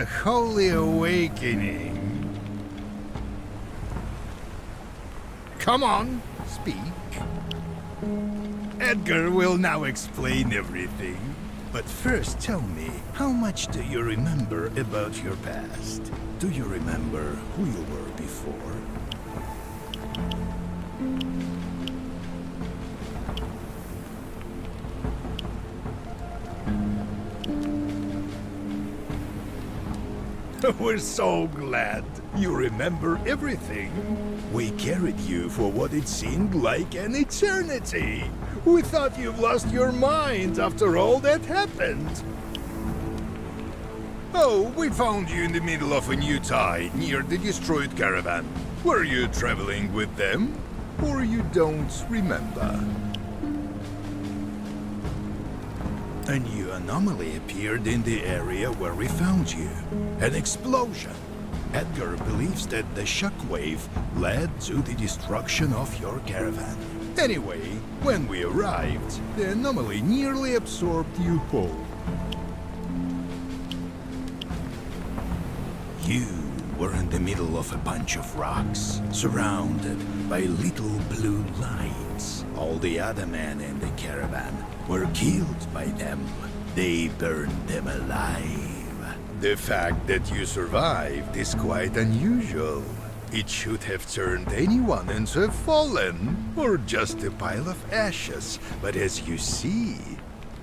a holy awakening. Come on, speak. Edgar will now explain everything. But first tell me, how much do you remember about your past? Do you remember who you were before? We're so glad you remember everything. We carried you for what it seemed like an eternity. We thought you've lost your mind after all that happened. Oh, we found you in the middle of a new tide near the destroyed caravan. Were you traveling with them? Or you don't remember? A new anomaly appeared in the area where we found you. An explosion. Edgar believes that the shockwave led to the destruction of your caravan. Anyway, when we arrived, the anomaly nearly absorbed you whole. You were in the middle of a bunch of rocks, surrounded by little blue lights. All the other men in the caravan were killed by them. They burned them alive. The fact that you survived is quite unusual. It should have turned anyone into a fallen, or just a pile of ashes. But as you see,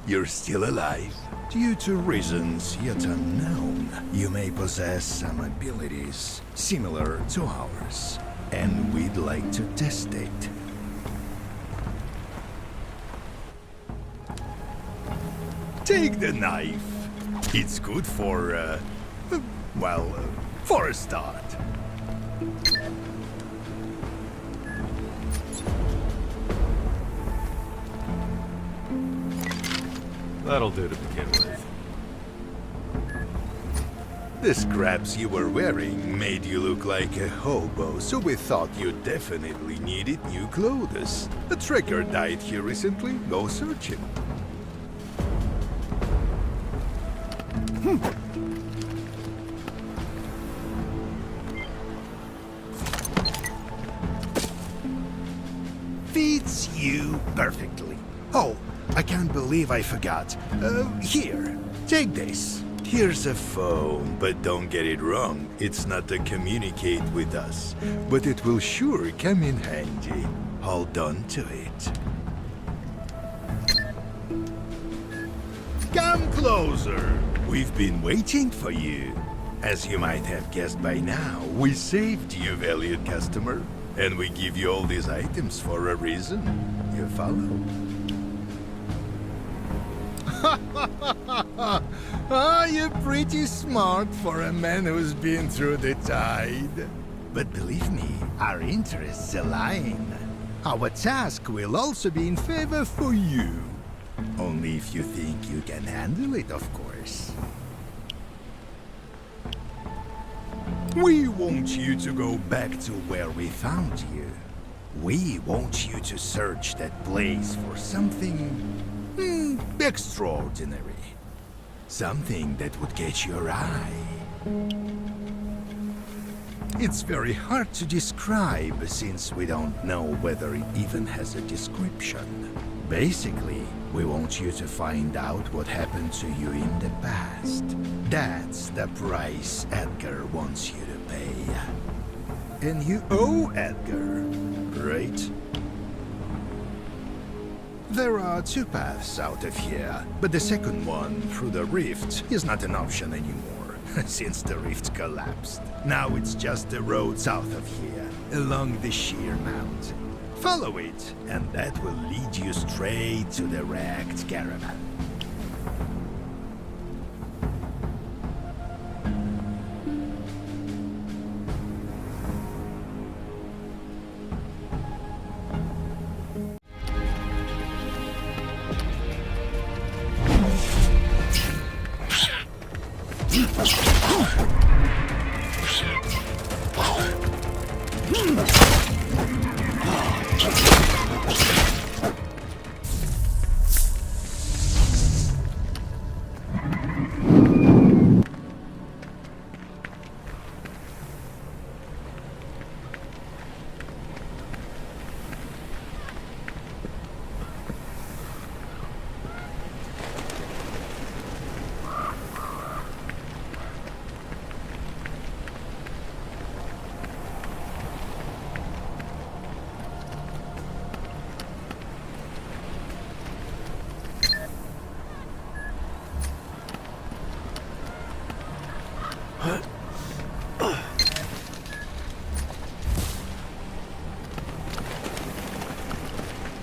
you're still alive. Due to reasons yet unknown, you may possess some abilities similar to ours, and we'd like to test it. Take the knife. It's good for, for a start. That'll do to begin with. The scraps you were wearing made you look like a hobo, so we thought you definitely needed new clothes. A trekker died here recently. Go search him. Fits you perfectly. Oh, I can't believe I forgot. Here, take this. Here's a phone, but don't get it wrong. It's not to communicate with us, but it will sure come in handy. Hold on to it. Come closer. We've been waiting for you. As you might have guessed by now, we saved you, valued customer. And we give you all these items for a reason. You follow? You're pretty smart for a man who's been through the tide. But believe me, our interests align. Our task will also be in favor for you. Only if you think you can handle it, of course. We want you to go back to where we found you. We want you to search that place for something extraordinary. Something that would catch your eye. It's very hard to describe since we don't know whether it even has a description. Basically, we want you to find out what happened to you in the past. That's the price Edgar wants you to pay. And you owe Edgar, right? There are two paths out of here, but the second one, through the rift, is not an option anymore, since the rift collapsed. Now it's just the road south of here, along the sheer mountain. Follow it, and that will lead you straight to the wrecked caravan.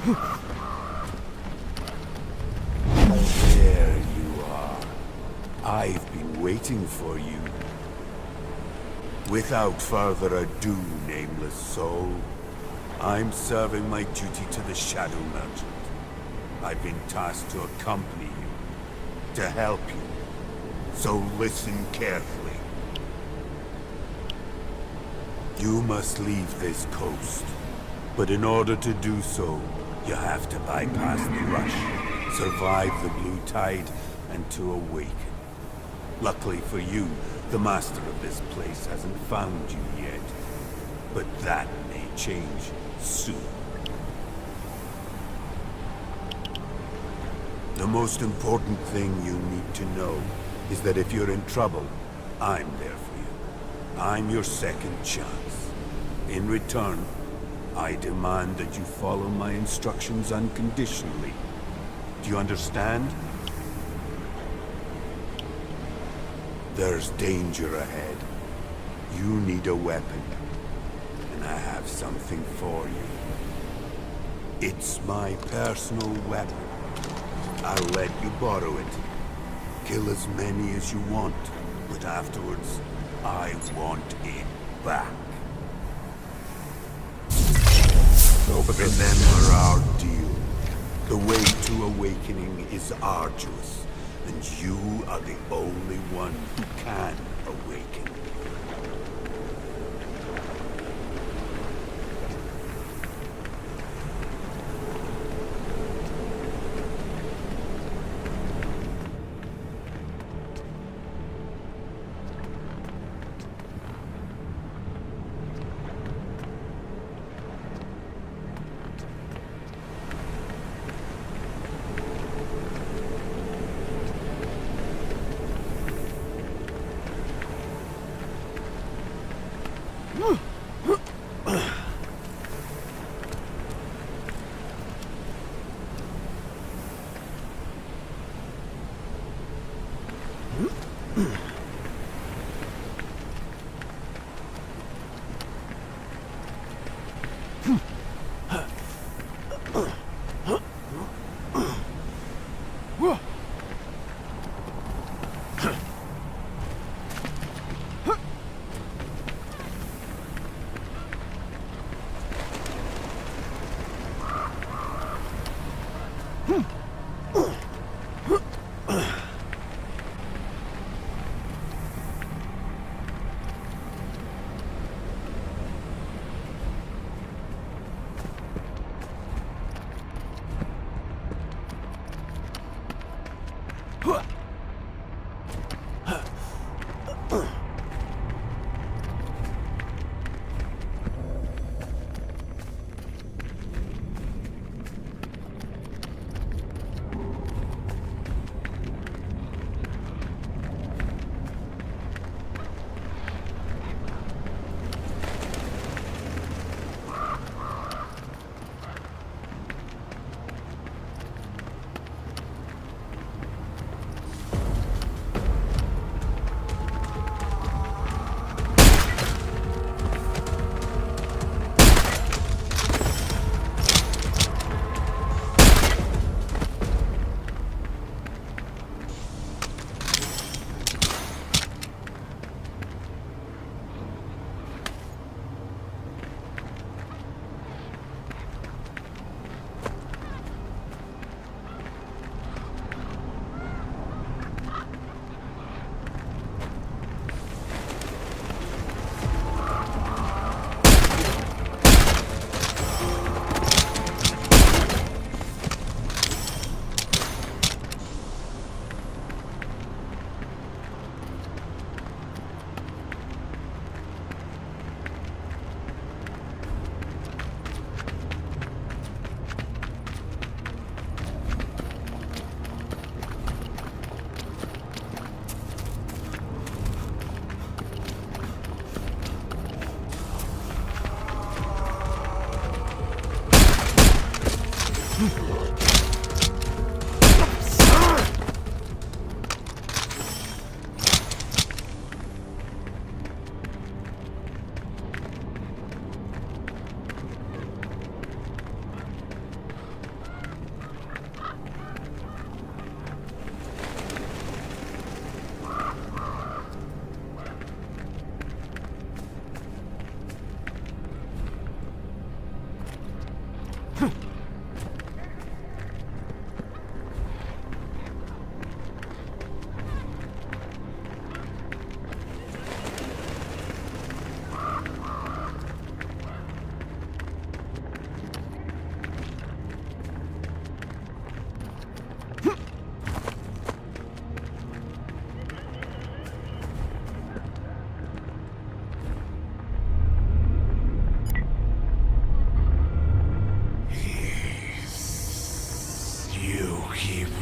There you are. I've been waiting for you. Without further ado, nameless soul, I'm serving my duty to the Shadow Merchant. I've been tasked to accompany you, to help you. So listen carefully. You must leave this coast. But in order to do so, you have to bypass the rush, survive the blue tide, and to awaken. Luckily for you, the master of this place hasn't found you yet. But that may change soon. The most important thing you need to know is that if you're in trouble, I'm there for you. I'm your second chance. In return, I demand that you follow my instructions unconditionally. Do you understand? There's danger ahead. You need a weapon, and I have something for you. It's my personal weapon. I'll let you borrow it. Kill as many as you want, but afterwards, I want it back. Remember our deal. The way to awakening is arduous, and you are the only one who can awaken.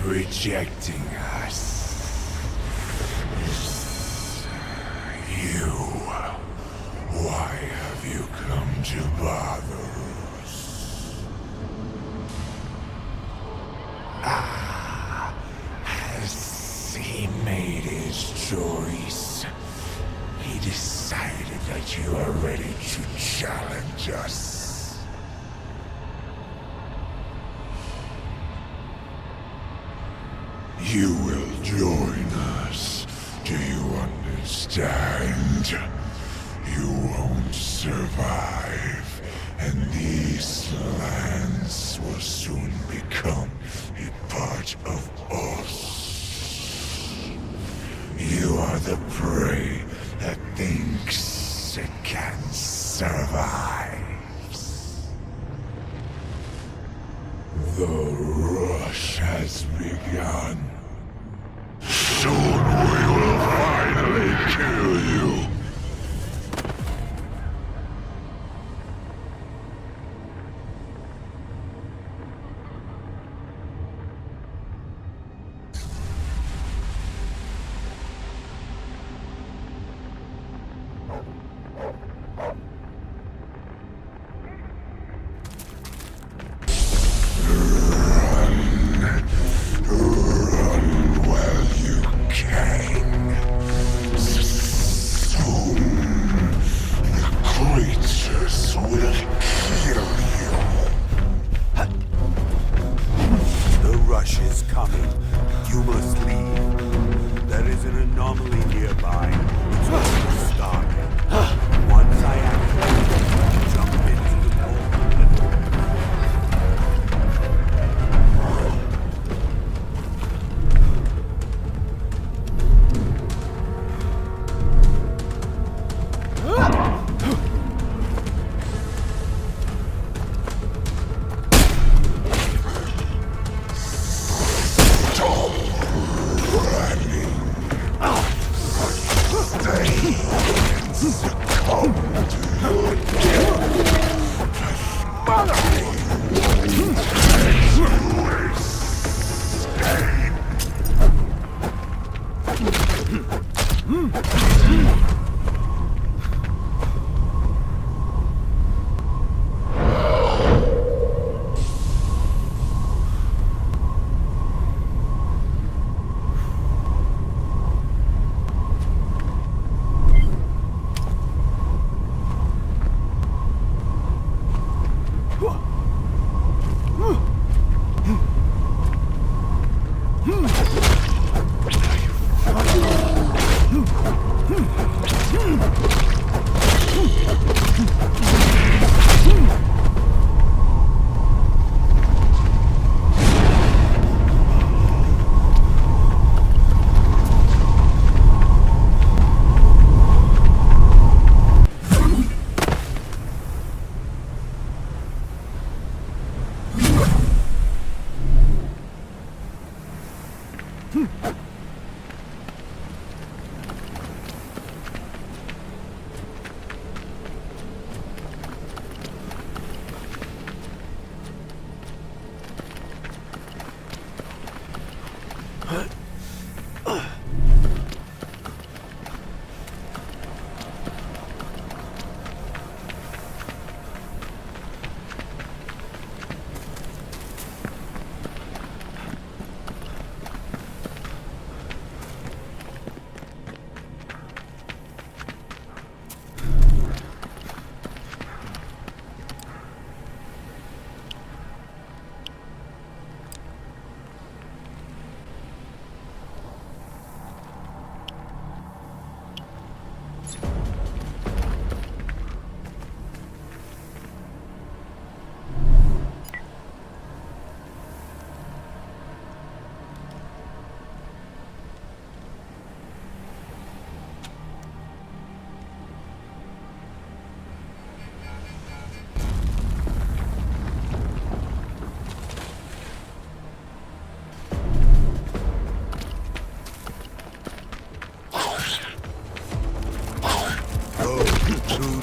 rejecting us. You, why have you come to bother us? Has he made his choice? He decided that you are ready to challenge us. You will join us. Do you understand? You won't survive, and these lands will soon become a part of us. You are the prey that thinks it can survive. The rush has begun. Soon we will finally kill you.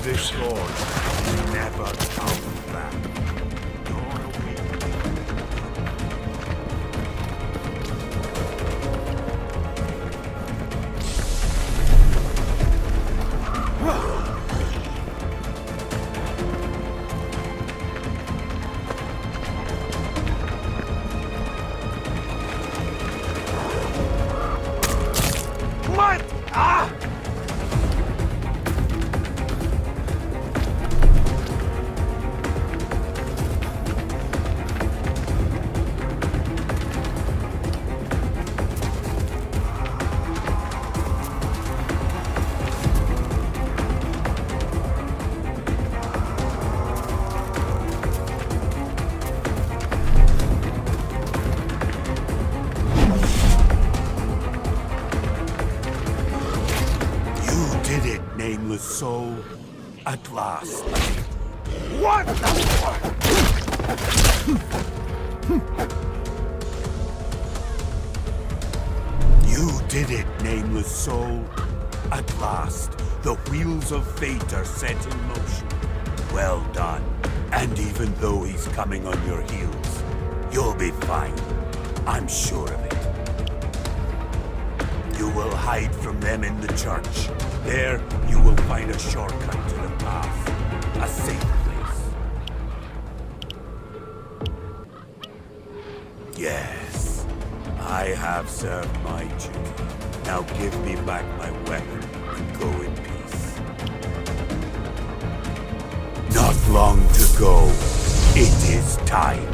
this gorge, never come back. Nor will last. What the fuck? You did it, nameless soul. At last, the wheels of fate are set in motion. Well done. And even though he's coming on your heels, you'll be fine. I'm sure of it. You will hide from them in the church. There, you will find a shortcut to the path. A safe place. Yes, I have served my duty. Now give me back my weapon and go in peace. Not long to go. It is time.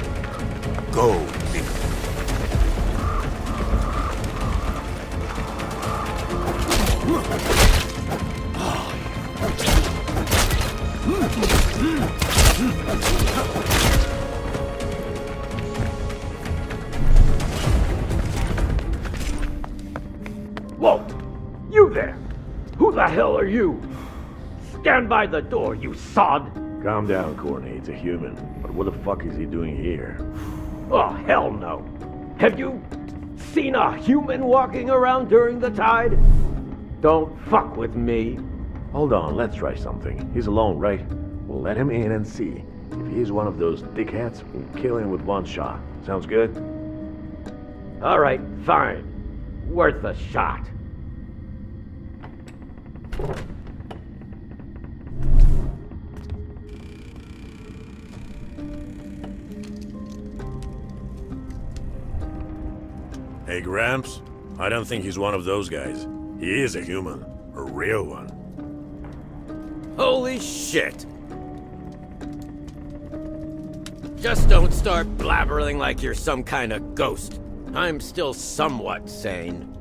Go, Nick. Whoa! You there! Who the hell are you? Stand by the door, you sod! Calm down, Courtney. It's a human. But what the fuck is he doing here? Oh, hell no! Have you seen a human walking around during the tide? Don't fuck with me. Hold on, let's try something. He's alone, right? We'll let him in and see. If he's one of those dickheads, we'll kill him with one shot. Sounds good? Alright, fine. Worth a shot. Hey, Gramps. I don't think he's one of those guys. He is a human. A real one. Holy shit! Just don't start blabbering like you're some kind of ghost. I'm still somewhat sane.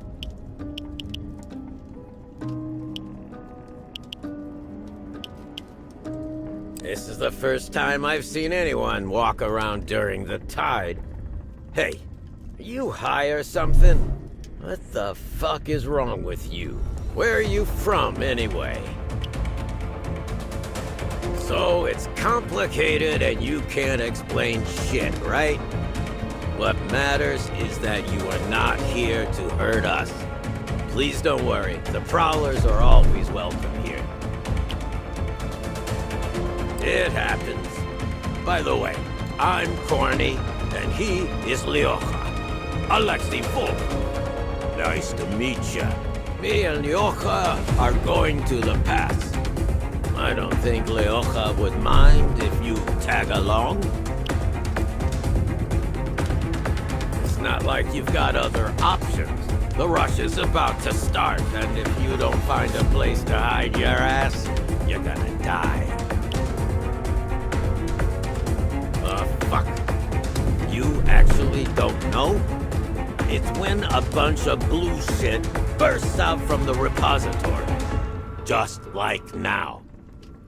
This is the first time I've seen anyone walk around during the tide. Hey, are you high or something? What the fuck is wrong with you? Where are you from, anyway? So it's complicated and you can't explain shit, right? What matters is that you are not here to hurt us. Please don't worry, the Prowlers are always welcome here. It happens. By the way, I'm Corny, and he is Lyocha. Alexei Full. Nice to meet ya. Me and Lyocha are going to the pass. I don't think Lyocha would mind if you tag along. It's not like you've got other options. The rush is about to start, and if you don't find a place to hide your ass, you're gonna die. Fuck. You actually don't know? It's when a bunch of blue shit bursts out from the repository. Just like now.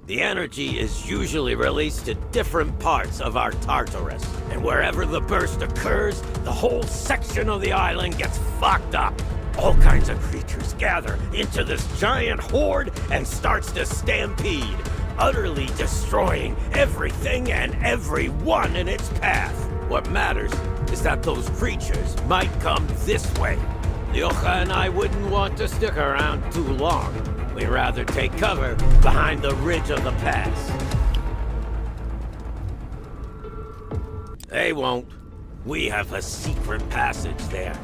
The energy is usually released to different parts of our Tartarus, and wherever the burst occurs, the whole section of the island gets fucked up. All kinds of creatures gather into this giant horde and starts to stampede, utterly destroying everything and everyone in its path. What matters is that those creatures might come this way. Lyocha and I wouldn't want to stick around too long. We'd rather take cover behind the ridge of the pass. They won't. We have a secret passage there.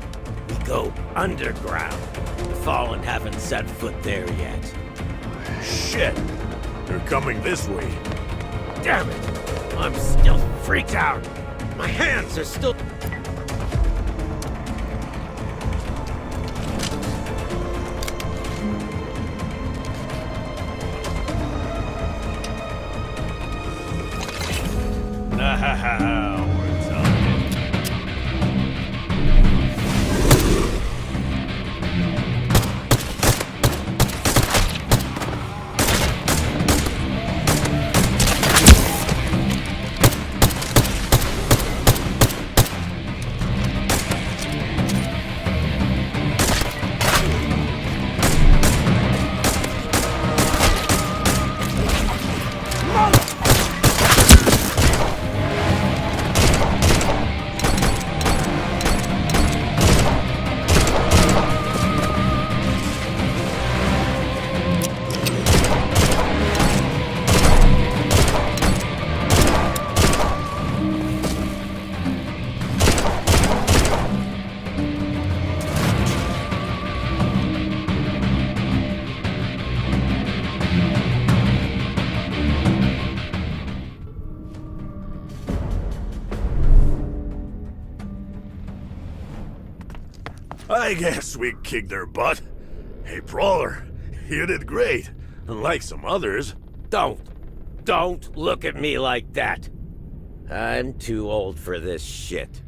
We go underground. The Fallen haven't set foot there yet. Shit! They're coming this way. Damn it! I'm still freaked out. My hands are still... We're talking. I guess we kicked their butt. Hey, Brawler, you did great. Unlike some others. Don't look at me like that. I'm too old for this shit.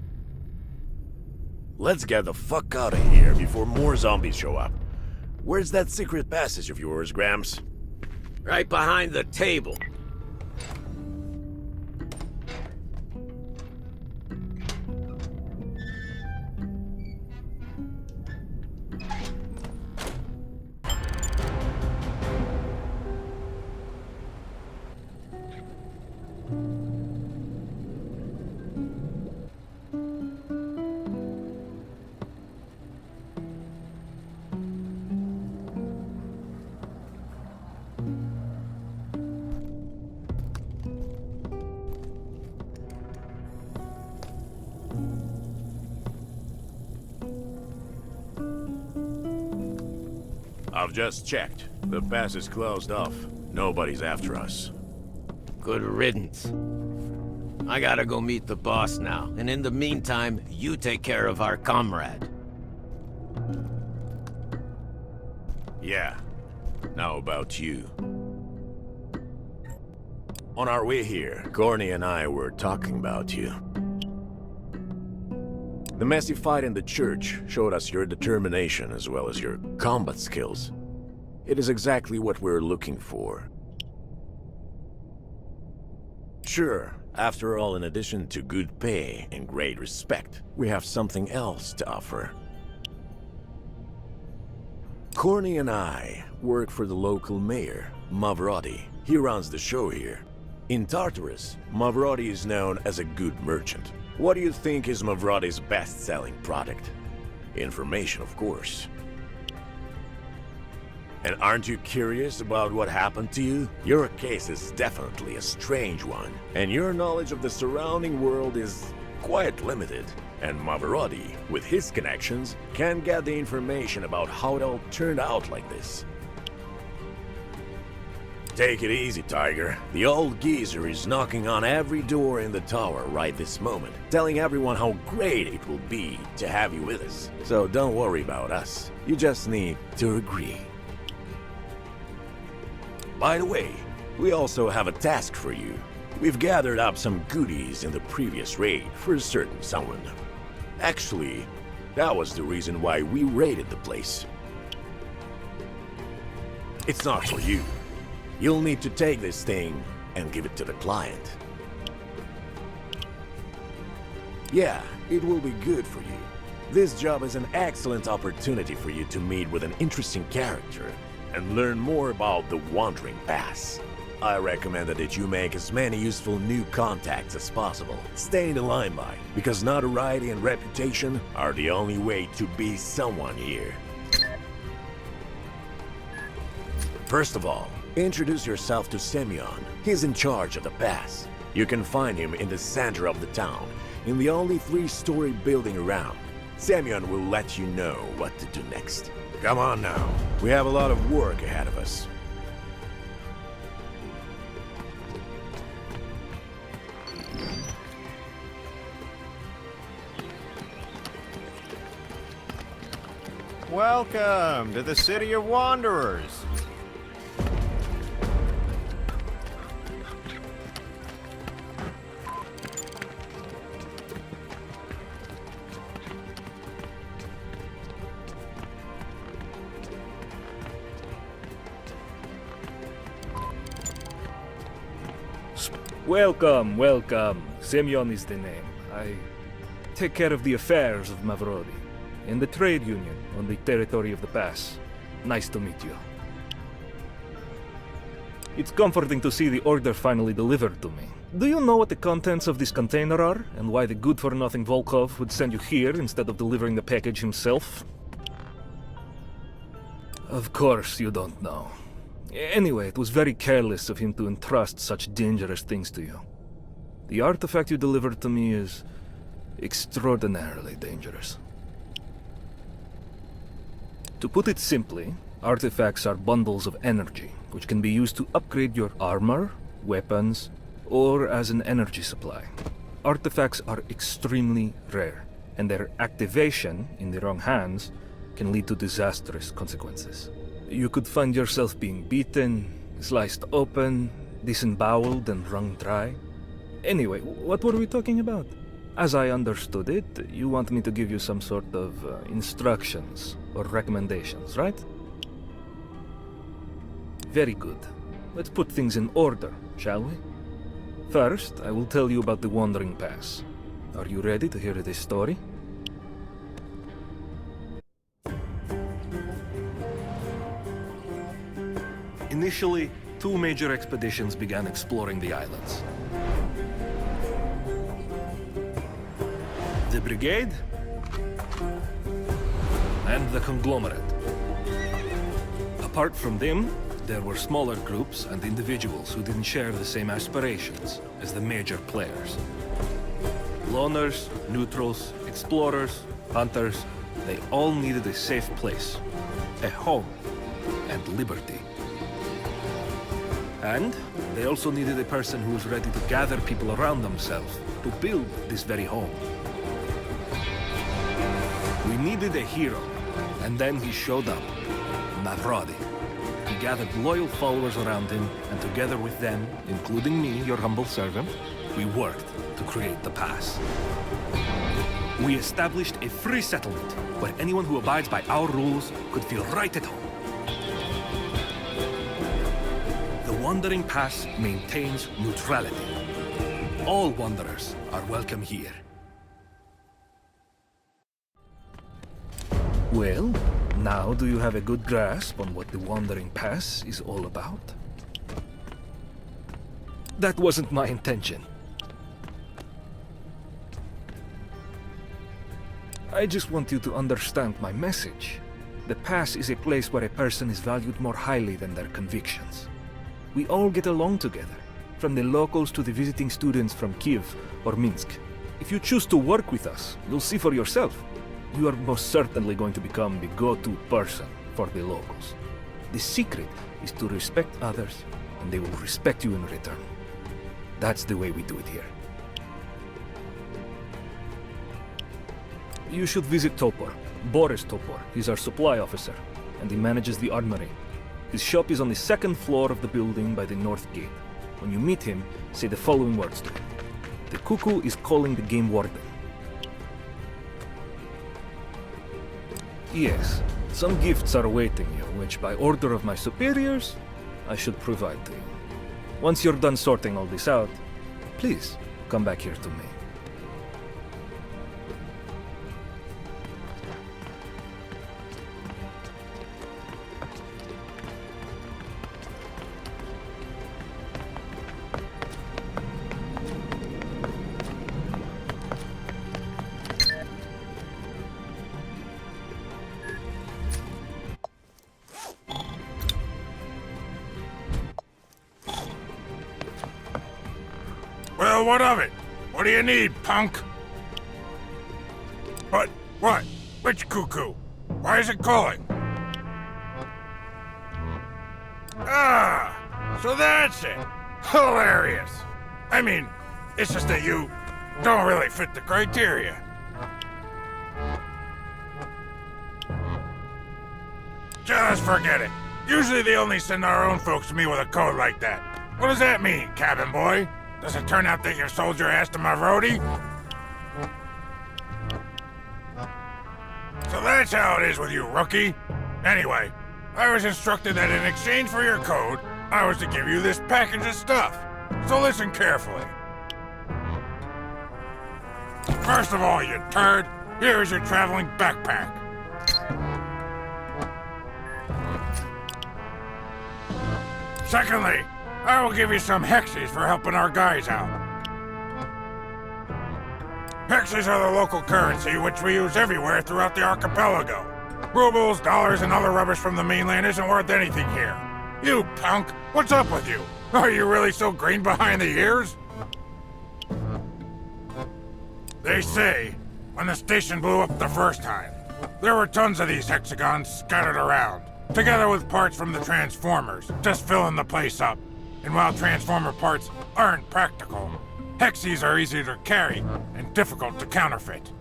Let's get the fuck out of here before more zombies show up. Where's that secret passage of yours, Gramps? Right behind the table. I've just checked. The pass is closed off. Nobody's after us. Good riddance. I gotta go meet the boss now, and in the meantime, you take care of our comrade. Yeah. Now about you. On our way here, Corny and I were talking about you. The messy fight in the church showed us your determination as well as your combat skills. It is exactly what we're looking for. Sure, after all, in addition to good pay and great respect, we have something else to offer. Corny and I work for the local mayor, Mavrodi. He runs the show here. In Tartarus, Mavrodi is known as a good merchant. What do you think is Mavrodi's best-selling product? Information, of course. And aren't you curious about what happened to you? Your case is definitely a strange one, and your knowledge of the surrounding world is quite limited. And Mavrodi, with his connections, can get the information about how it all turned out like this. Take it easy, Tiger. The old geezer is knocking on every door in the tower right this moment, telling everyone how great it will be to have you with us. So don't worry about us. You just need to agree. By the way, we also have a task for you. We've gathered up some goodies in the previous raid for a certain someone. Actually, that was the reason why we raided the place. It's not for you. You'll need to take this thing and give it to the client. Yeah, it will be good for you. This job is an excellent opportunity for you to meet with an interesting character and learn more about the Wandering Pass. I recommend that you make as many useful new contacts as possible. Stay in the limelight, because notoriety and reputation are the only way to be someone here. First of all, introduce yourself to Semyon. He's in charge of the pass. You can find him in the center of the town, in the only 3-story building around. Semyon will let you know what to do next. Come on now. We have a lot of work ahead of us. Welcome to the City of Wanderers. Welcome, welcome. Semyon is the name. I take care of the affairs of Mavrodi in the trade union on the territory of the pass. Nice to meet you. It's comforting to see the order finally delivered to me. Do you know what the contents of this container are, and why the good-for-nothing Volkov would send you here instead of delivering the package himself? Of course you don't know. Anyway, it was very careless of him to entrust such dangerous things to you. The artifact you delivered to me is extraordinarily dangerous. To put it simply, artifacts are bundles of energy, which can be used to upgrade your armor, weapons, or as an energy supply. Artifacts are extremely rare. and their activation in the wrong hands can lead to disastrous consequences. You could find yourself being beaten, sliced open, disemboweled and wrung dry. Anyway, what were we talking about? As I understood it, you want me to give you some sort of instructions or recommendations, right? Very good. Let's put things in order, shall we? First, I will tell you about the Wandering Pass. Are you ready to hear this story? Initially, two major expeditions began exploring the islands. The Brigade and the Conglomerate. Apart from them, there were smaller groups and individuals who didn't share the same aspirations as the major players. Loners, neutrals, explorers, hunters, they all needed a safe place, a home, and liberty. And they also needed a person who was ready to gather people around themselves to build this very home. We needed a hero, and then he showed up, Navrodi. He gathered loyal followers around him, and together with them, including me, your humble servant, we worked to create the pass. We established a free settlement, where anyone who abides by our rules could feel right at home. The Wandering Pass maintains neutrality. All wanderers are welcome here. Well, now do you have a good grasp on what the Wandering Pass is all about? That wasn't my intention. I just want you to understand my message. The pass is a place where a person is valued more highly than their convictions. We all get along together, from the locals to the visiting students from Kiev or Minsk. If you choose to work with us, you'll see for yourself. You are most certainly going to become the go-to person for the locals. The secret is to respect others, and they will respect you in return. That's the way we do it here. You should visit Topor. Boris Topor. He's our supply officer, and he manages the armory. His shop is on the second floor of the building by the north gate. When you meet him, say the following words to him. The cuckoo is calling the game warden. Yes, some gifts are awaiting you, which by order of my superiors, I should provide to you. Once you're done sorting all this out, please come back here to me. Well, what of it? What do you need, punk? What? What? Which cuckoo? Why is it calling? Ah, so that's it. Hilarious. I mean, it's just that you don't really fit the criteria. Just forget it. Usually they only send our own folks to me with a code like that. What does that mean, cabin boy? Does it turn out that you sold your ass to my roadie? So that's how it is with you, rookie. Anyway, I was instructed that in exchange for your code, I was to give you this package of stuff. So listen carefully. First of all, you turd, here is your traveling backpack. Secondly, I will give you some hexes for helping our guys out. Hexes are the local currency which we use everywhere throughout the archipelago. Rubles, dollars, and other rubbish from the mainland isn't worth anything here. You punk, what's up with you? Are you really so green behind the ears? They say, when the station blew up the first time, there were tons of these hexagons scattered around, together with parts from the Transformers, just filling the place up. And while Transformer parts aren't practical, hexes are easier to carry and difficult to counterfeit.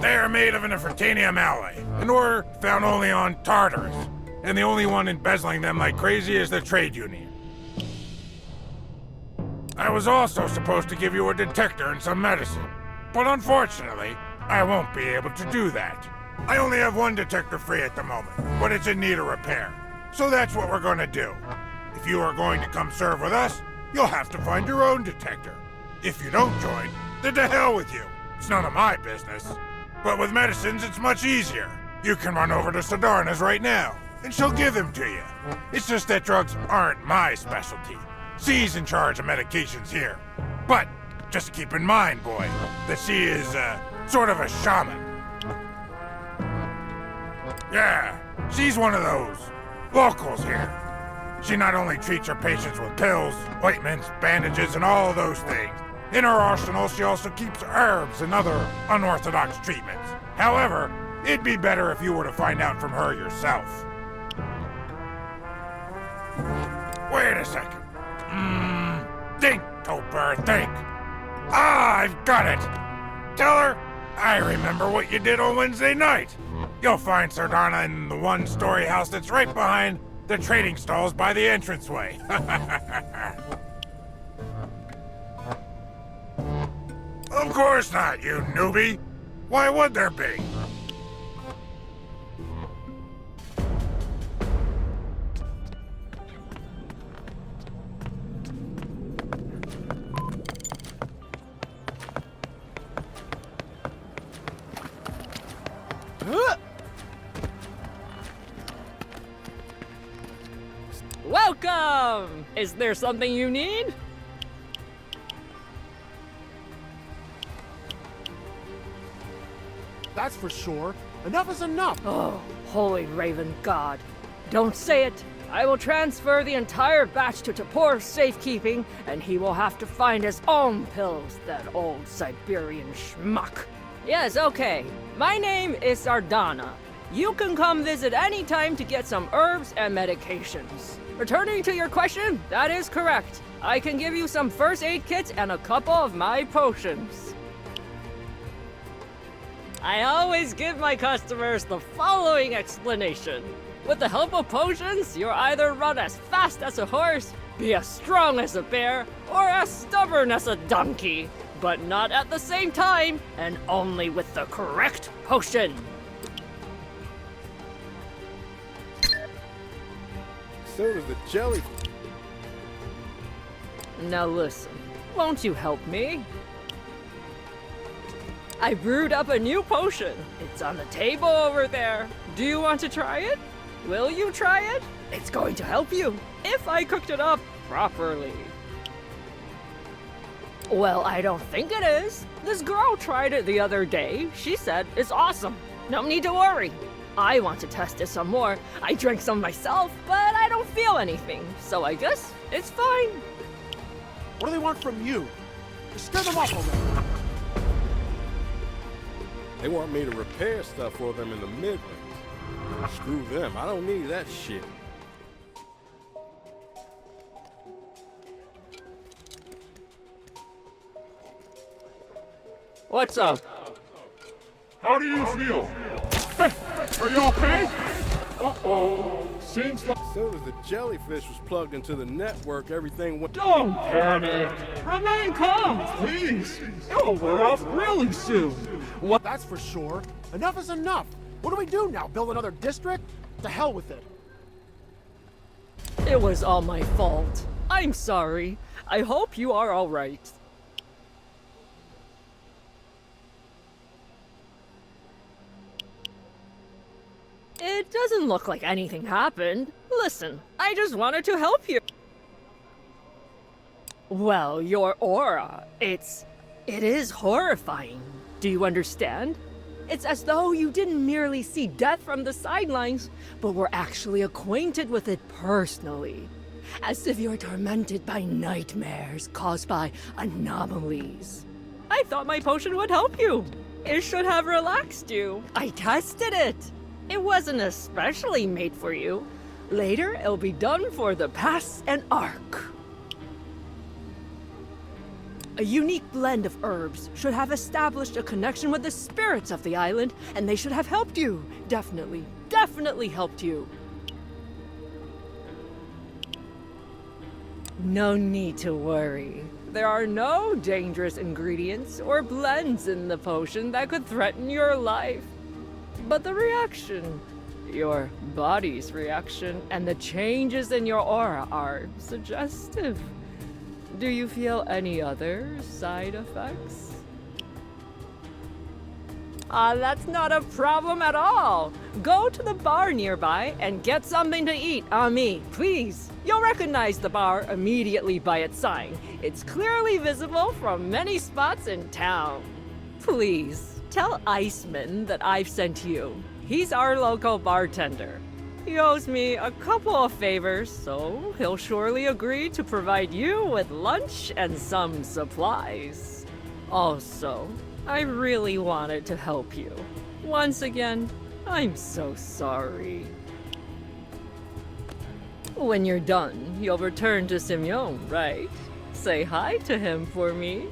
They are made of an Nefertanium alloy, and were found only on Tartarus. And the only one embezzling them like crazy is the trade union. I was also supposed to give you a detector and some medicine, but unfortunately, I won't be able to do that. I only have one detector free at the moment, but it's in need of repair. So that's what we're gonna do. If you are going to come serve with us, you'll have to find your own detector. If you don't join, then to hell with you. It's none of my business. But with medicines, it's much easier. You can run over to Sadarna's right now, and she'll give them to you. It's just that drugs aren't my specialty. She's in charge of medications here. But just keep in mind, boy, that she is, sort of a shaman. Yeah, she's one of those locals here. She not only treats her patients with pills, ointments, bandages, and all those things. In her arsenal, she also keeps herbs and other unorthodox treatments. However, it'd be better if you were to find out from her yourself. Wait a second. Think, Topper, think. Ah, I've got it. Tell her, I remember what you did on Wednesday night. You'll find Sardana in the one-story house that's right behind the trading stalls by the entranceway. Of course not, you newbie. Why would there be? Welcome! Is there something you need? That's for sure. Enough is enough. Oh, holy Raven God. Don't say it. I will transfer the entire batch to Tapor's safekeeping, and he will have to find his own pills, that old Siberian schmuck. Yes, okay. My name is Sardana. You can come visit anytime to get some herbs and medications. Returning to your question, that is correct. I can give you some first aid kits and a couple of my potions. I always give my customers the following explanation. With the help of potions, you'll either run as fast as a horse, be as strong as a bear, or as stubborn as a donkey. But not at the same time, and only with the correct potion. So does the jelly. Now listen, won't you help me? I brewed up a new potion. It's on the table over there. Do you want to try it? Will you try it? It's going to help you, if I cooked it up properly. Well, I don't think it is. This girl tried it the other day. She said it's awesome. No need to worry. I want to test it some more. I drank some myself, but I don't feel anything. So I guess it's fine. What do they want from you? Just scare them off already. They want me to repair stuff for them in the Midlands. Screw them. I don't need that shit. What's up? How do you feel? Are you okay? Uh-oh. Seems like... So as the jellyfish was plugged into the network, everything went... Don't panic. Remain calm, please. It'll wear off really soon. What? That's for sure. Enough is enough. What do we do now? Build another district? To hell with it. It was all my fault. I'm sorry. I hope you are all right. It doesn't look like anything happened. Listen, I just wanted to help you. Well, your aura, it is horrifying. Do you understand? It's as though you didn't merely see death from the sidelines, but were actually acquainted with it personally. As if you're tormented by nightmares caused by anomalies. I thought my potion would help you. It should have relaxed you. I tested it. It wasn't especially made for you. Later, it'll be done for the pass and arc. A unique blend of herbs should have established a connection with the spirits of the island, and they should have helped you. Definitely helped you. No need to worry. There are no dangerous ingredients or blends in the potion that could threaten your life. But the reaction, your body's reaction, and the changes in your aura are suggestive. Do you feel any other side effects? That's not a problem at all. Go to the bar nearby and get something to eat on me, please. You'll recognize the bar immediately by its sign. It's clearly visible from many spots in town. Please, tell Iceman that I've sent you. He's our local bartender. He owes me a couple of favors, so he'll surely agree to provide you with lunch and some supplies. Also, I really wanted to help you. Once again, I'm so sorry. When you're done, you'll return to Simeon, right? Say hi to him for me.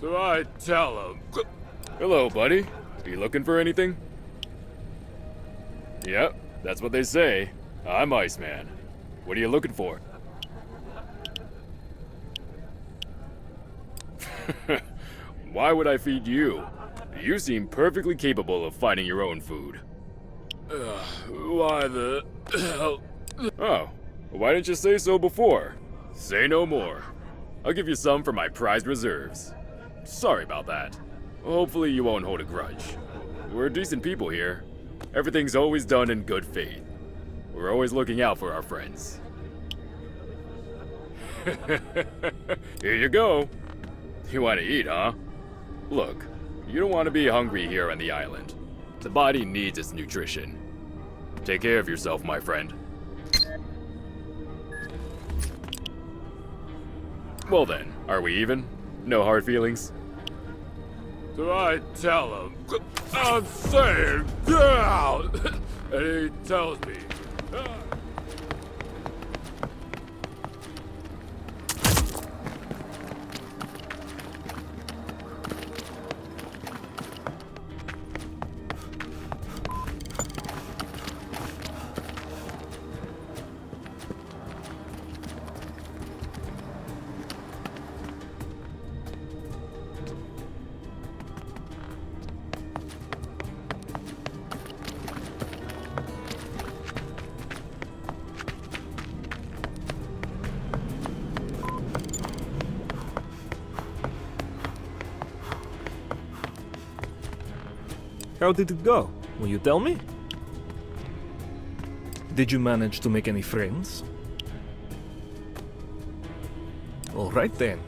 So I tell him. Hello, buddy. Are you looking for anything? Yep, that's what they say. I'm Iceman. What are you looking for? Why would I feed you? You seem perfectly capable of finding your own food. Why the hell? Oh, why didn't you say so before? Say no more. I'll give you some for my prized reserves. Sorry about that. Hopefully you won't hold a grudge. We're decent people here. Everything's always done in good faith. We're always looking out for our friends. Here you go. You want to eat, huh? Look, you don't want to be hungry here on the island. The body needs its nutrition. Take care of yourself, my friend. Well then, are we even? No hard feelings? So I tell him, I'm saying, get out! And he tells me, How did it go? Will you tell me? Did you manage to make any friends? Alright then.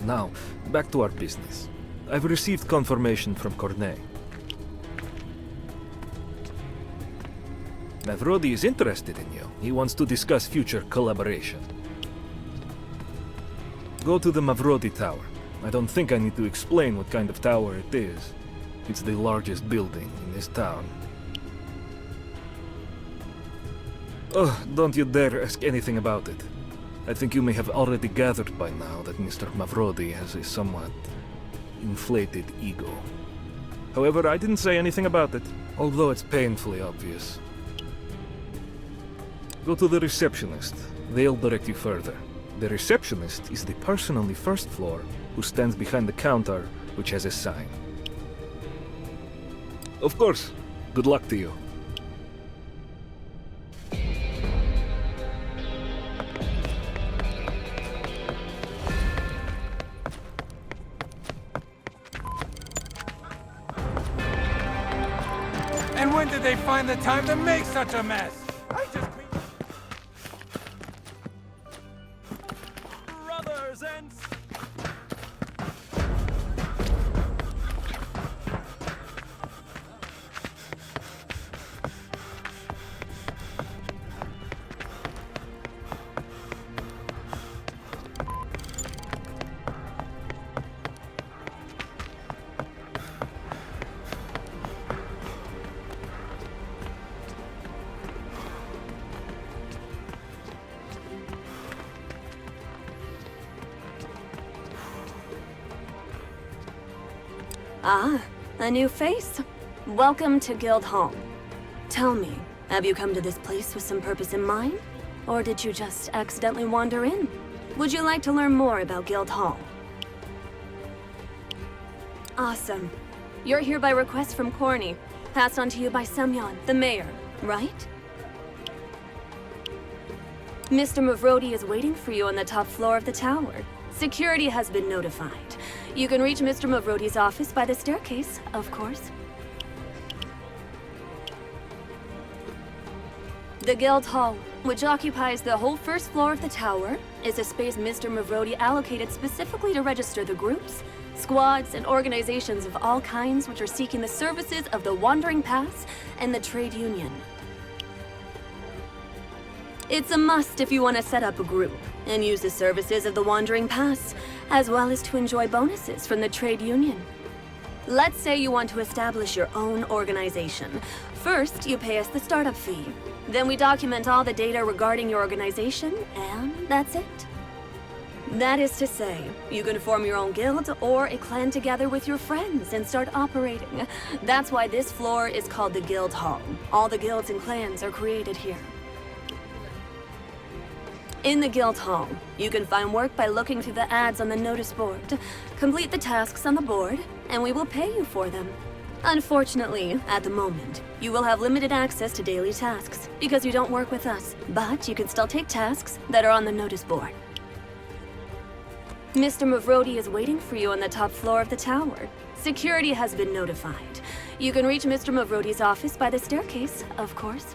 Now, back to our business. I've received confirmation from Cornet. Mavrodi is interested in you. He wants to discuss future collaboration. Go to the Mavrodi Tower. I don't think I need to explain what kind of tower it is. It's the largest building in this town. Oh, don't you dare ask anything about it. I think you may have already gathered by now that Mr. Mavrodi has a somewhat inflated ego. However, I didn't say anything about it, although it's painfully obvious. Go to the receptionist. They'll direct you further. The receptionist is the person on the first floor who stands behind the counter, which has a sign. Of course. Good luck to you. When did they find the time to make such a mess? I just... Brothers and... Ah, a new face. Welcome to Guild Hall. Tell me, have you come to this place with some purpose in mind? Or did you just accidentally wander in? Would you like to learn more about Guild Hall? Awesome. You're here by request from Corny, passed on to you by Semyon, the mayor, right? Mr. Mavrodi is waiting for you on the top floor of the tower. Security has been notified. You can reach Mr. Mavrodi's office by the staircase, of course. The Guild Hall, which occupies the whole first floor of the tower, is a space Mr. Mavrodi allocated specifically to register the groups, squads, and organizations of all kinds which are seeking the services of the Wandering Pass and the Trade Union. It's a must if you want to set up a group and use the services of the Wandering Pass, as well as to enjoy bonuses from the Trade Union. Let's say you want to establish your own organization. First, you pay us the startup fee. Then we document all the data regarding your organization, and that's it. That is to say, you can form your own guild or a clan together with your friends and start operating. That's why this floor is called the Guild Hall. All the guilds and clans are created here. In the Guild Hall, you can find work by looking through the ads on the notice board. Complete the tasks on the board, and we will pay you for them. Unfortunately, at the moment, you will have limited access to daily tasks because you don't work with us, but you can still take tasks that are on the notice board. Mr. Mavrodi is waiting for you on the top floor of the tower. Security has been notified. You can reach Mr. Mavrodi's office by the staircase, of course.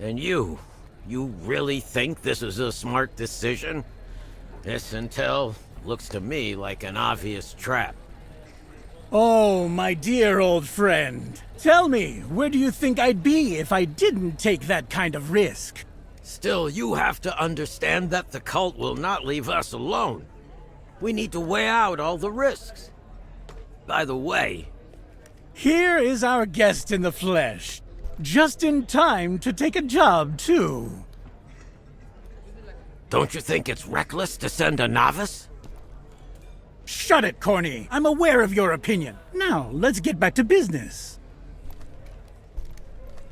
And you really think this is a smart decision? This intel looks to me like an obvious trap. Oh, my dear old friend. Tell me, where do you think I'd be if I didn't take that kind of risk? Still, you have to understand that the cult will not leave us alone. We need to weigh out all the risks. By the way... Here is our guest in the flesh. Just in time to take a job, too. Don't you think it's reckless to send a novice? Shut it, Corny. I'm aware of your opinion. Now, let's get back to business.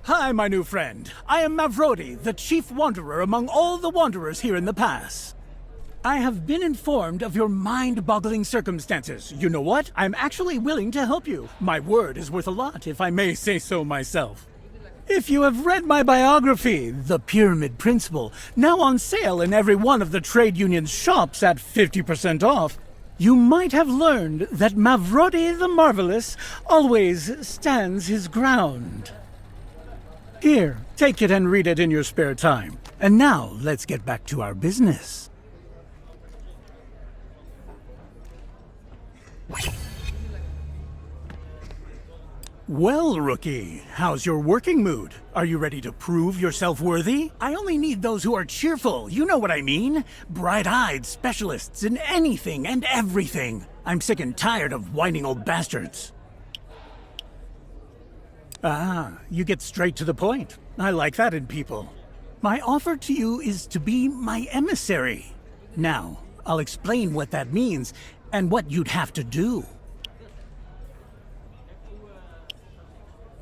Hi, my new friend. I am Mavrodi, the chief wanderer among all the wanderers here in the pass. I have been informed of your mind-boggling circumstances. You know what? I'm actually willing to help you. My word is worth a lot, if I may say so myself. If you have read my biography, The Pyramid Principle, now on sale in every one of the trade union's shops at 50% off, you might have learned that Mavrodi the Marvelous always stands his ground. Here, take it and read it in your spare time. And now, let's get back to our business. Well, rookie, how's your working mood? Are you ready to prove yourself worthy? I only need those who are cheerful, you know what I mean? Bright-eyed specialists in anything and everything. I'm sick and tired of whining old bastards. Ah, you get straight to the point. I like that in people. My offer to you is to be my emissary. Now, I'll explain what that means and what you'd have to do.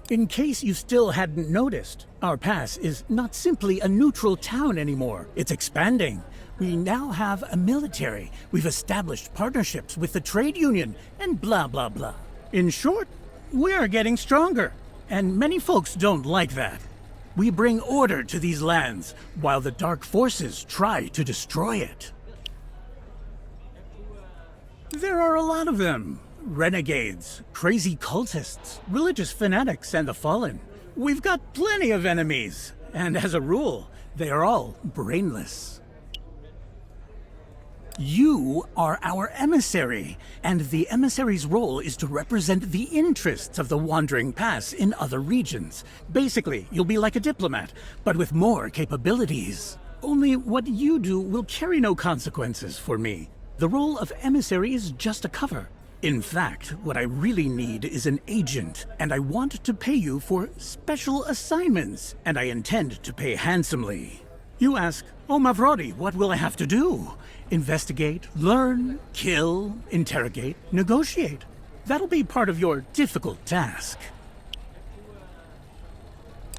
In case you still hadn't noticed, our pass is not simply a neutral town anymore. It's expanding. We now have a military. We've established partnerships with the trade union, and blah, blah, blah. In short, we're getting stronger, and many folks don't like that. We bring order to these lands, while the dark forces try to destroy it. There are a lot of them. Renegades, crazy cultists, religious fanatics, and the fallen. We've got plenty of enemies, and as a rule, they are all brainless. You are our emissary, and the emissary's role is to represent the interests of the Wandering Pass in other regions. Basically, you'll be like a diplomat, but with more capabilities. Only what you do will carry no consequences for me. The role of emissary is just a cover. In fact, what I really need is an agent, and I want to pay you for special assignments, and I intend to pay handsomely. You ask, oh Mavrodi, what will I have to do? Investigate, learn, kill, interrogate, negotiate. That'll be part of your difficult task.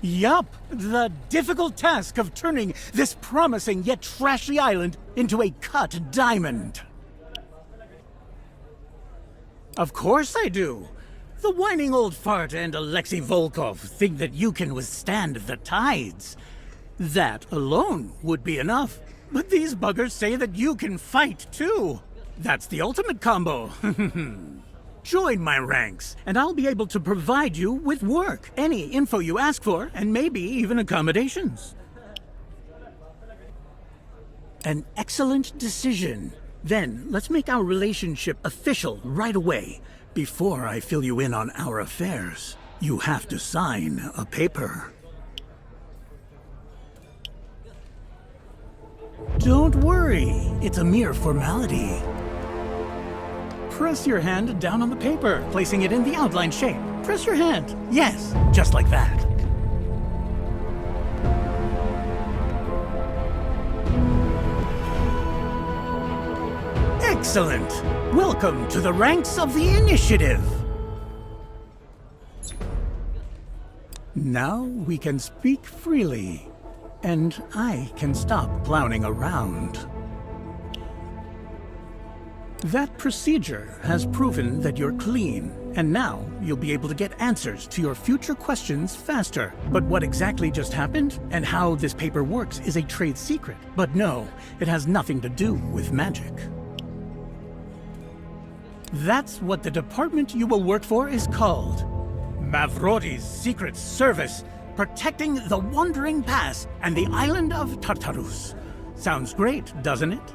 Yup, the difficult task of turning this promising yet trashy island into a cut diamond. Of course I do. The whining old fart and Alexei Volkov think that you can withstand the tides. That alone would be enough. But these buggers say that you can fight too. That's the ultimate combo. Join my ranks, and I'll be able to provide you with work, any info you ask for, and maybe even accommodations. An excellent decision. Then, let's make our relationship official right away. Before I fill you in on our affairs, you have to sign a paper. Don't worry, it's a mere formality. Press your hand down on the paper, placing it in the outline shape. Press your hand. Yes, just like that. Excellent! Welcome to the ranks of the initiative! Now we can speak freely, and I can stop clowning around. That procedure has proven that you're clean, and now you'll be able to get answers to your future questions faster. But what exactly just happened, and how this paper works is a trade secret. But no, it has nothing to do with magic. That's what the department you will work for is called. Mavrodi's Secret Service, protecting the Wandering Pass and the island of Tartarus. Sounds great, doesn't it?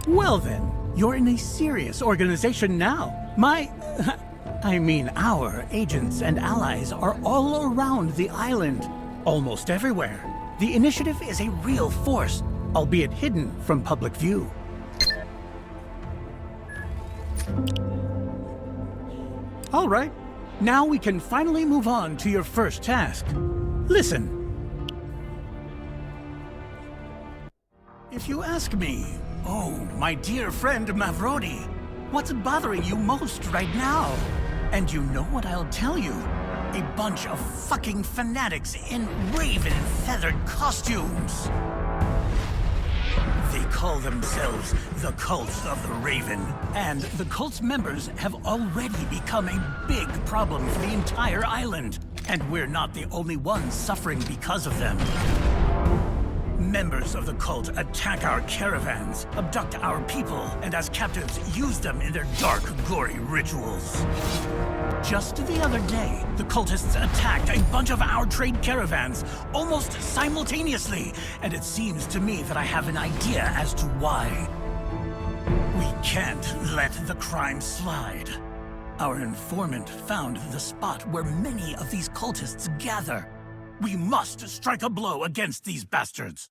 Well then, you're in a serious organization now. Our agents and allies are all around the island, almost everywhere. The initiative is a real force, albeit hidden from public view. All right, now we can finally move on to your first task. Listen. If you ask me, oh, my dear friend Mavrodi, what's bothering you most right now? And you know what I'll tell you? A bunch of fucking fanatics in raven feathered costumes. They call themselves the Cult of the Raven, and the cult's members have already become a big problem for the entire island, and we're not the only ones suffering because of them. Members of the cult attack our caravans, abduct our people, and as captives use them in their dark, gory rituals. Just the other day, the cultists attacked a bunch of our trade caravans, almost simultaneously, and it seems to me that I have an idea as to why. We can't let the crime slide. Our informant found the spot where many of these cultists gather. We must strike a blow against these bastards.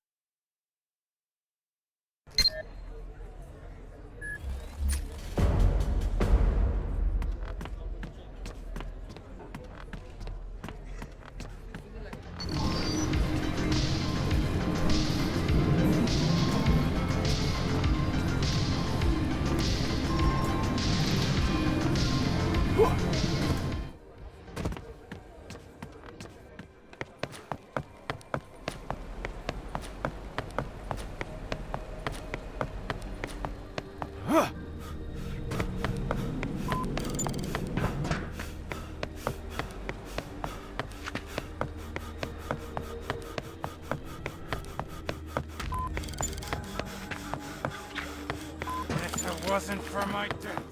wasn't for my death.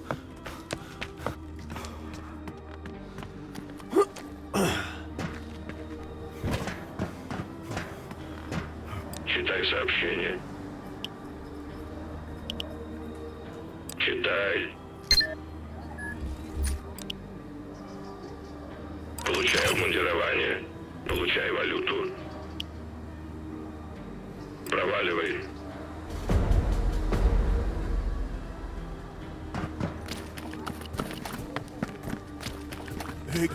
Читай сообщение. Читай. Получай обмундирование. Получай валюту. Проваливай.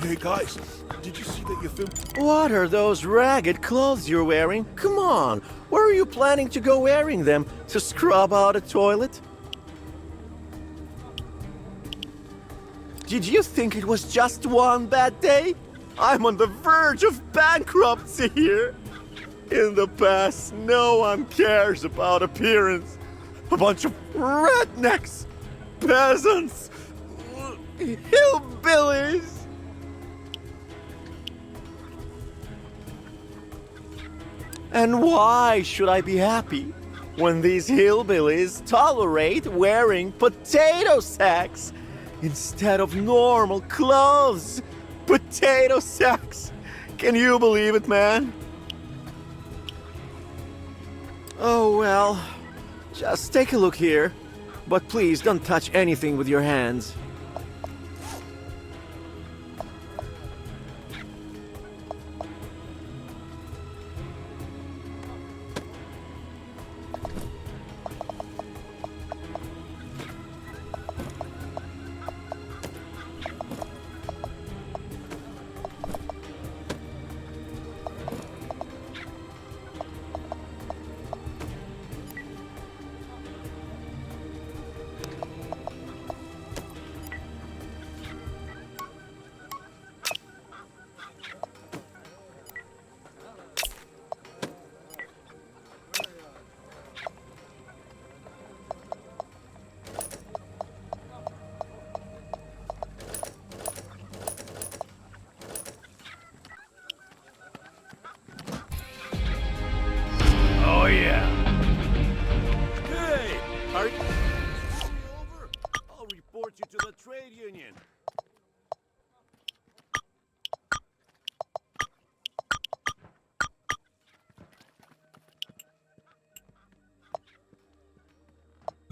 Hey guys, did you see that you filmed? What are those ragged clothes you're wearing? Come on, where are you planning to go wearing them? To scrub out a toilet? Did you think it was just one bad day? I'm on the verge of bankruptcy here. In the past, no one cares about appearance. A bunch of rednecks, peasants, hillbillies. And why should I be happy when these hillbillies tolerate wearing potato sacks instead of normal clothes? Potato sacks! Can you believe it, man? Oh well, just take a look here. But please don't touch anything with your hands. Oh yeah. Hey, are you over? I'll report you to the trade union.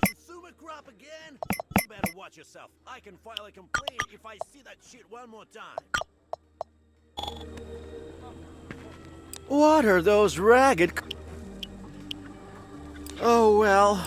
Consumer crop again? You better watch yourself. I can file a complaint if I see that shit one more time. What are those ragged... Oh well.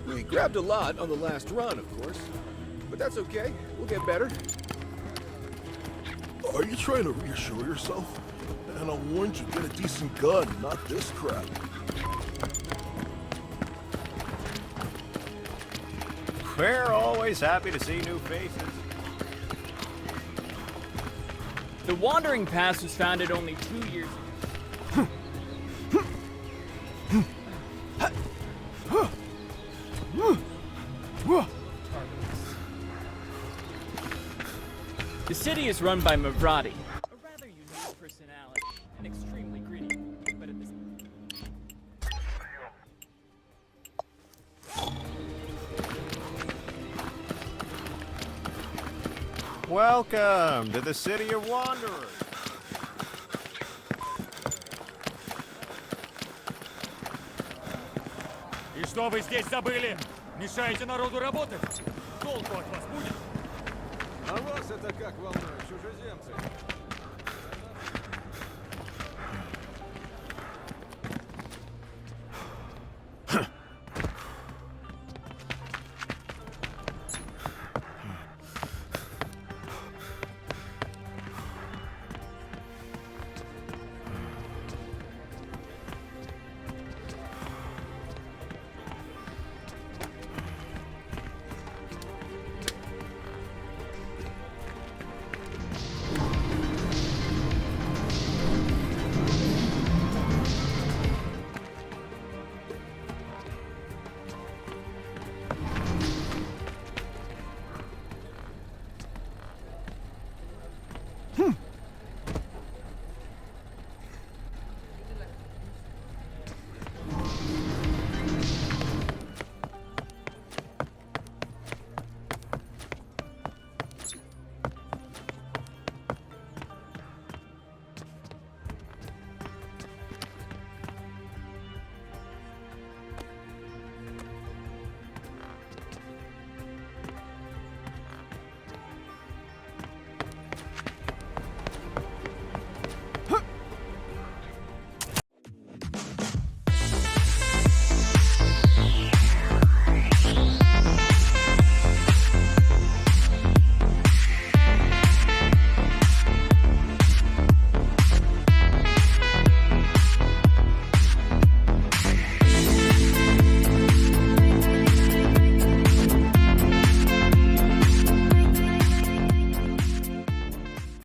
We grabbed a lot on the last run, of course. But that's okay. We'll get better. Are you trying to reassure yourself? And I warned you, get a decent gun, not this crap. We're always happy to see new faces. The Wandering Pass was founded only 2 years ago. The city is run by Mavrati, a rather unique personality and extremely greedy, but at the Welcome to the City of Wanderers. И что вы здесь забыли? Мешаете народу работать? Толку от вас будет? А вас это как волнует, чужеземцы?